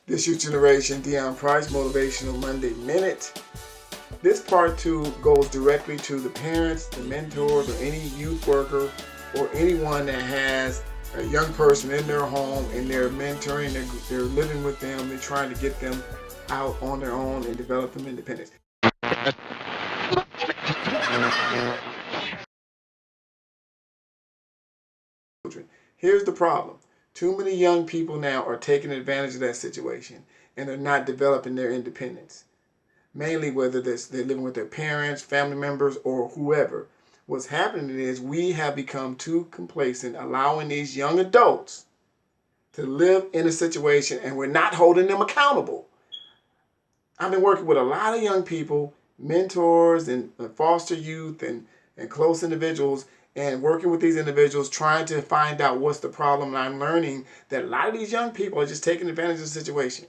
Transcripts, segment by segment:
This Youth Generation, Deon Price, Motivational Monday Minute. This part 2 goes directly to the parents, the mentors, or any youth worker, or anyone that has a young person in their home and they're mentoring, they're living with them, they're trying to get them out on their own and develop them independence. Here's the problem. Too many young people now are taking advantage of that situation and they're not developing their independence. Mainly whether they're living with their parents, family members, or whoever. What's happening is we have become too complacent, allowing these young adults to live in a situation and we're not holding them accountable. I've been working with a lot of young people, mentors and foster youth and close individuals, and working with these individuals, trying to find out what's the problem. And I'm learning that a lot of these young people are just taking advantage of the situation.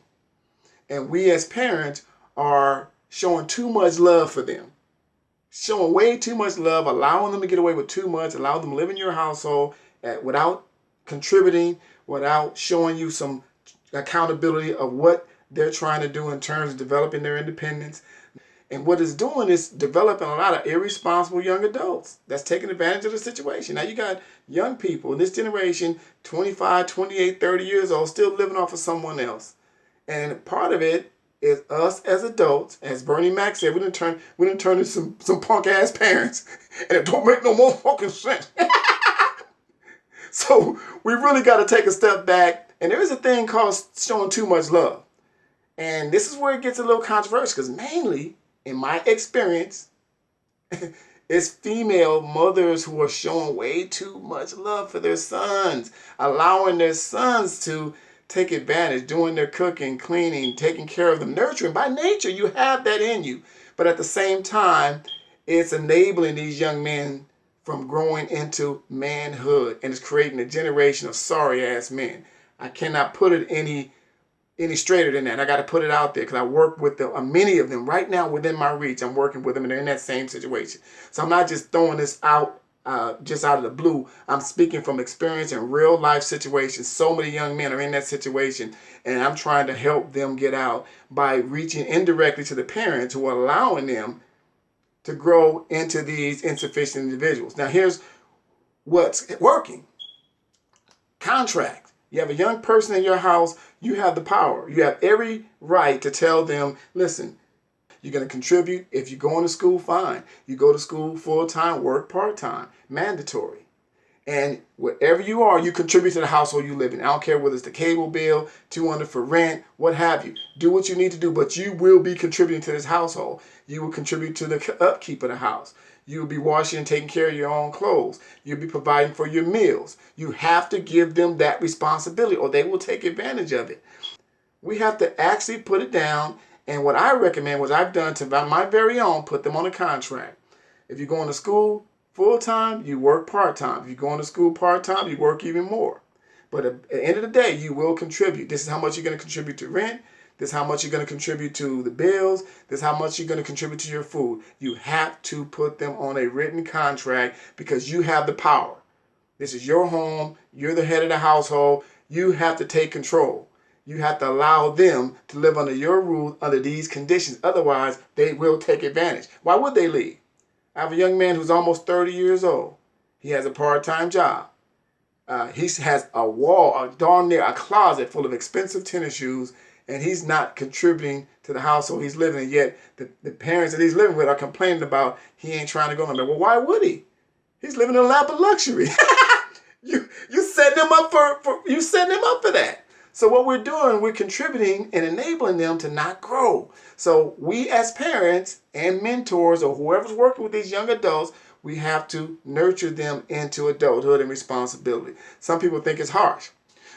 And we as parents are showing too much love for them. Showing way too much love, allowing them to get away with too much, allowing them to live in your household without contributing, without showing you some accountability of what they're trying to do in terms of developing their independence. And what it's doing is developing a lot of irresponsible young adults that's taking advantage of the situation. Now you got young people in this generation, 25, 28, 30 years old, still living off of someone else. And part of it is us as adults, as Bernie Mac said, we done turn into some punk ass parents, and it don't make no more fucking sense. So we really got to take a step back, and there is a thing called showing too much love, and this is where it gets a little controversial because mainly, in my experience, it's female mothers who are showing way too much love for their sons, allowing their sons to take advantage, doing their cooking, cleaning, taking care of them, nurturing. By nature, you have that in you. But at the same time, it's enabling these young men from growing into manhood, and it's creating a generation of sorry-ass men. I cannot put it any straighter than that. I got to put it out there because I work with many of them right now within my reach. I'm working with them, and they're in that same situation. So I'm not just throwing this out just out of the blue. I'm speaking from experience in real life situations. So many young men are in that situation, and I'm trying to help them get out by reaching indirectly to the parents who are allowing them to grow into these insufficient individuals. Now here's what's working. Contract. You have a young person in your house, you have the power. You have every right to tell them, listen, you're going to contribute. If you're going to school, fine. You go to school full-time, work part-time, mandatory. And wherever you are, you contribute to the household you live in. I don't care whether it's the cable bill, $200 for rent, what have you. Do what you need to do, but you will be contributing to this household. You will contribute to the upkeep of the house. You will be washing and taking care of your own clothes. You'll be providing for your meals. You have to give them that responsibility or they will take advantage of it. We have to actually put it down. And what I recommend, what I've done to my very own, put them on a contract. If you're going to school full-time, you work part-time. If you're going to school part-time, you work even more. But at the end of the day, you will contribute. This is how much you're going to contribute to rent. This is how much you're going to contribute to the bills. This is how much you're going to contribute to your food. You have to put them on a written contract because you have the power. This is your home. You're the head of the household. You have to take control. You have to allow them to live under your rule under these conditions. Otherwise, they will take advantage. Why would they leave? I have a young man who's almost 30 years old. He has a part-time job. He has darn near a closet full of expensive tennis shoes, and he's not contributing to the household he's living in. Yet the parents that he's living with are complaining about he ain't trying to go nowhere. Well, why would he? He's living in a lap of luxury. you setting him up for that. So what we're doing, we're contributing and enabling them to not grow. So we as parents and mentors or whoever's working with these young adults, we have to nurture them into adulthood and responsibility. Some people think it's harsh.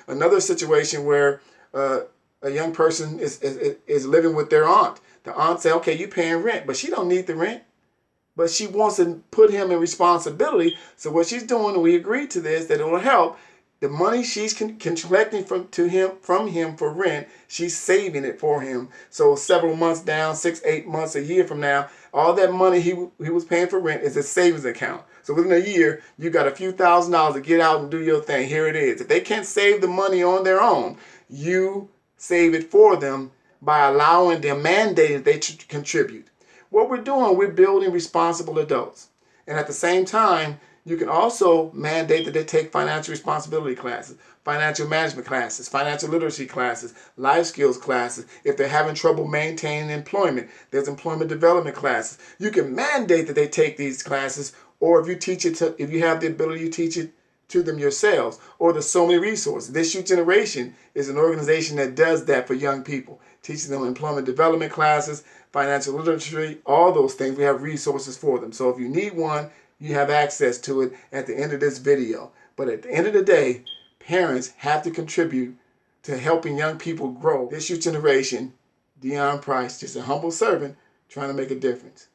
Another situation where a young person is living with their aunt. The aunt say, okay, you paying rent, but she don't need the rent. But she wants to put him in responsibility. So what she's doing, and we agreed to this, that it will help. The money she's collecting from him for rent, she's saving it for him. So several months down, 6, 8 months, a year from now, all that money he was paying for rent is a savings account. So within a year, you got a few $1,000s to get out and do your thing. Here it is. If they can't save the money on their own, you save it for them by allowing them, mandating they contribute. What we're doing, we're building responsible adults. And at the same time, you can also mandate that they take financial responsibility classes, financial management classes, financial literacy classes, life skills classes. If they're having trouble maintaining employment, there's employment development classes. You can mandate that they take these classes, or if you teach it to, if you have the ability to teach it to them yourselves, or there's so many resources. This Youth Generation is an organization that does that for young people, teaching them employment development classes, financial literacy, all those things. We have resources for them. So if you need one, you have access to it at the end of this video. But at the end of the day, parents have to contribute to helping young people grow. This Youth Generation, Deon Price, just a humble servant trying to make a difference.